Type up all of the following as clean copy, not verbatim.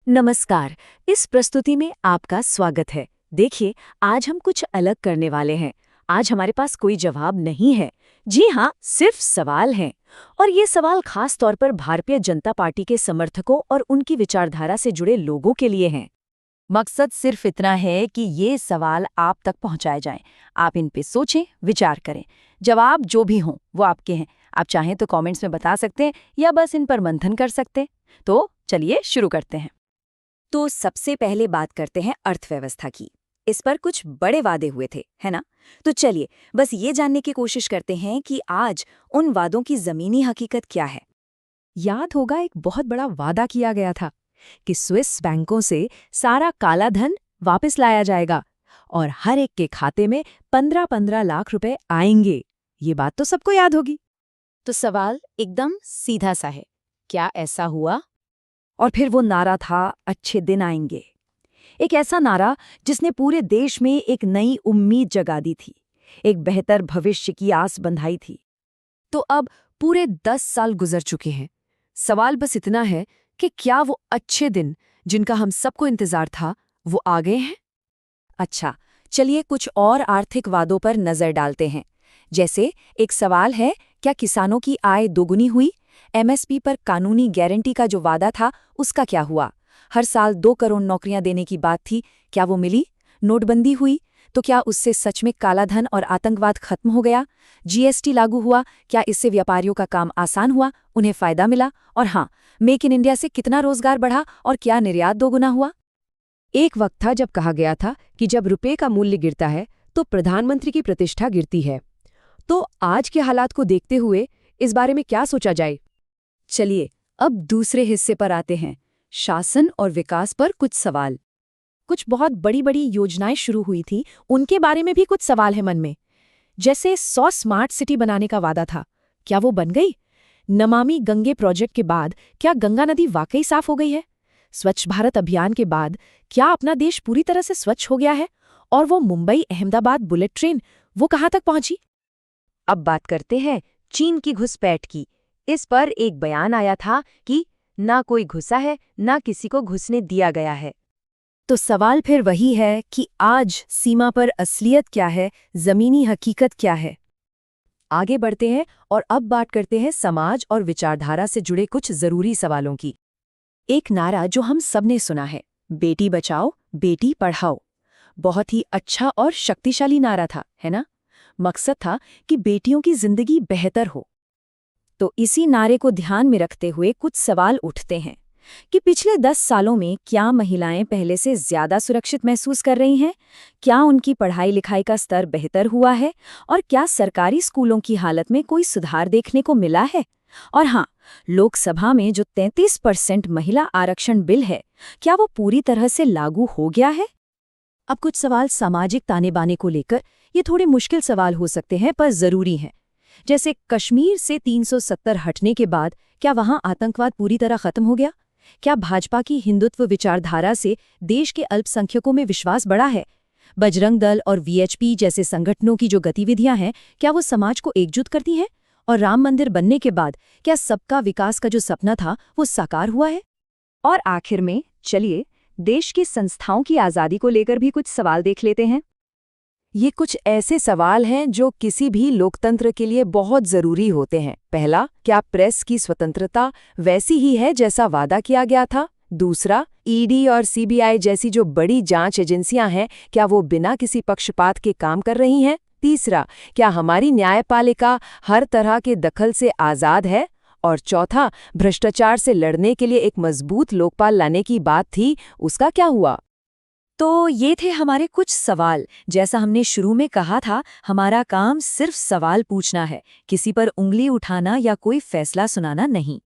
नमस्कार। इस प्रस्तुति में आपका स्वागत है। देखिए, आज हम कुछ अलग करने वाले हैं। आज हमारे पास कोई जवाब नहीं है। जी हाँ, सिर्फ सवाल हैं। और ये सवाल खास तौर पर भारतीय जनता पार्टी के समर्थकों और उनकी विचारधारा से जुड़े लोगों के लिए हैं। मकसद सिर्फ इतना है कि ये सवाल आप तक पहुंचाए जाएं। आप इन पे सोचें, विचार करें। जवाब जो भी हों वो आपके हैं। आप चाहें तो कमेंट्स में बता सकते हैं या बस इन पर मंथन कर सकते हैं। तो चलिए शुरू करते हैं। तो सबसे पहले बात करते हैं अर्थव्यवस्था की। इस पर कुछ बड़े वादे हुए थे, है ना? तो चलिए बस ये जानने की कोशिश करते हैं कि आज उन वादों की जमीनी हकीकत क्या है। याद होगा, एक बहुत बड़ा वादा किया गया था कि स्विस बैंकों से सारा काला धन वापस लाया जाएगा और हर एक के खाते में 15-15 लाख रुपए आएंगे। ये बात तो सबको याद होगी। तो सवाल एकदम सीधा सा है, क्या ऐसा हुआ? और फिर वो नारा था, अच्छे दिन आएंगे। एक ऐसा नारा जिसने पूरे देश में एक नई उम्मीद जगा दी थी, एक बेहतर भविष्य की आस बंधाई थी। तो अब पूरे 10 साल गुजर चुके हैं। सवाल बस इतना है कि क्या वो अच्छे दिन जिनका हम सबको इंतजार था वो आ गए हैं? अच्छा, चलिए कुछ और आर्थिक वादों पर नजर डालते हैं। जैसे एक सवाल है, क्या किसानों की आय दोगुनी हुई? एमएसपी पर कानूनी गारंटी का जो वादा था उसका क्या हुआ? हर साल 2 करोड़ नौकरियां देने की बात थी, क्या वो मिली? नोटबंदी हुई तो क्या उससे सच में कालाधन और आतंकवाद खत्म हो गया? जीएसटी लागू हुआ, क्या इससे व्यापारियों का काम आसान हुआ, उन्हें फायदा मिला? और हाँ, मेक इन इंडिया से कितना रोजगार बढ़ा और क्या निर्यात दोगुना हुआ? एक वक्त था जब कहा गया था कि जब रुपए का मूल्य गिरता है तो प्रधानमंत्री की प्रतिष्ठा गिरती है। तो आज के हालात को देखते हुए इस बारे में क्या सोचा जाए? चलिए अब दूसरे हिस्से पर आते हैं, शासन और विकास पर कुछ सवाल। कुछ बहुत बड़ी बड़ी योजनाएं शुरू हुई थी, उनके बारे में भी कुछ सवाल है मन में। जैसे 100 स्मार्ट सिटी बनाने का वादा था, क्या वो बन गई? नमामि गंगे प्रोजेक्ट के बाद क्या गंगा नदी वाकई साफ हो गई है? स्वच्छ भारत अभियान के बाद क्या अपना देश पूरी तरह से स्वच्छ हो गया है? और वो मुंबई अहमदाबाद बुलेट ट्रेन, वो कहाँ तक पहुंची? अब बात करते हैं चीन की घुसपैठ की। इस पर एक बयान आया था कि ना कोई घुसा है, ना किसी को घुसने दिया गया है। तो सवाल फिर वही है कि आज सीमा पर असलियत क्या है, जमीनी हकीकत क्या है? आगे बढ़ते हैं और अब बात करते हैं समाज और विचारधारा से जुड़े कुछ जरूरी सवालों की। एक नारा जो हम सबने सुना है, बेटी बचाओ बेटी पढ़ाओ। बहुत ही अच्छा और शक्तिशाली नारा था, है ना? मकसद था कि बेटियों की जिंदगी बेहतर हो। तो इसी नारे को ध्यान में रखते हुए कुछ सवाल उठते हैं कि पिछले 10 सालों में क्या महिलाएं पहले से ज्यादा सुरक्षित महसूस कर रही हैं? क्या उनकी पढ़ाई लिखाई का स्तर बेहतर हुआ है? और क्या सरकारी स्कूलों की हालत में कोई सुधार देखने को मिला है? और हाँ, लोकसभा में जो 33% महिला आरक्षण बिल है, क्या वो पूरी तरह से लागू हो गया है? अब कुछ सवाल सामाजिक ताने बाने को लेकर, ये थोड़े मुश्किल सवाल हो सकते हैं पर जरूरी हैं। जैसे कश्मीर से 370 हटने के बाद क्या वहां आतंकवाद पूरी तरह खत्म हो गया? क्या भाजपा की हिंदुत्व विचारधारा से देश के अल्पसंख्यकों में विश्वास बढ़ा है? बजरंग दल और वीएचपी जैसे संगठनों की जो गतिविधियां हैं, क्या वो समाज को एकजुट करती हैं? और राम मंदिर बनने के बाद क्या सबका विकास का जो सपना था वो साकार हुआ है? और आखिर में चलिए देश की संस्थाओं की आज़ादी को लेकर भी कुछ सवाल देख लेते हैं। ये कुछ ऐसे सवाल हैं जो किसी भी लोकतंत्र के लिए बहुत जरूरी होते हैं। पहला, क्या प्रेस की स्वतंत्रता वैसी ही है जैसा वादा किया गया था? दूसरा, ईडी और सीबीआई जैसी जो बड़ी जांच एजेंसियां हैं, क्या वो बिना किसी पक्षपात के काम कर रही हैं? तीसरा, क्या हमारी न्यायपालिका हर तरह के दखल से आज़ाद है? और चौथा, भ्रष्टाचार से लड़ने के लिए एक मजबूत लोकपाल लाने की बात थी, उसका क्या हुआ? तो ये थे हमारे कुछ सवाल। जैसा हमने शुरू में कहा था, हमारा काम सिर्फ सवाल पूछना है, किसी पर उंगली उठाना या कोई फैसला सुनाना नहीं।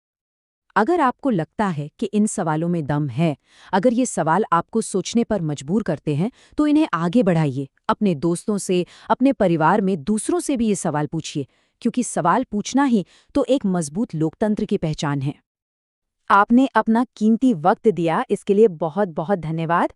अगर आपको लगता है कि इन सवालों में दम है, अगर ये सवाल आपको सोचने पर मजबूर करते हैं, तो इन्हें आगे बढ़ाइए। अपने दोस्तों से, अपने परिवार में दूसरों से भी ये सवाल पूछिए, क्योंकि सवाल पूछना ही तो एक मजबूत लोकतंत्र की पहचान है। आपने अपना कीमती वक्त दिया, इसके लिए बहुत बहुत धन्यवाद।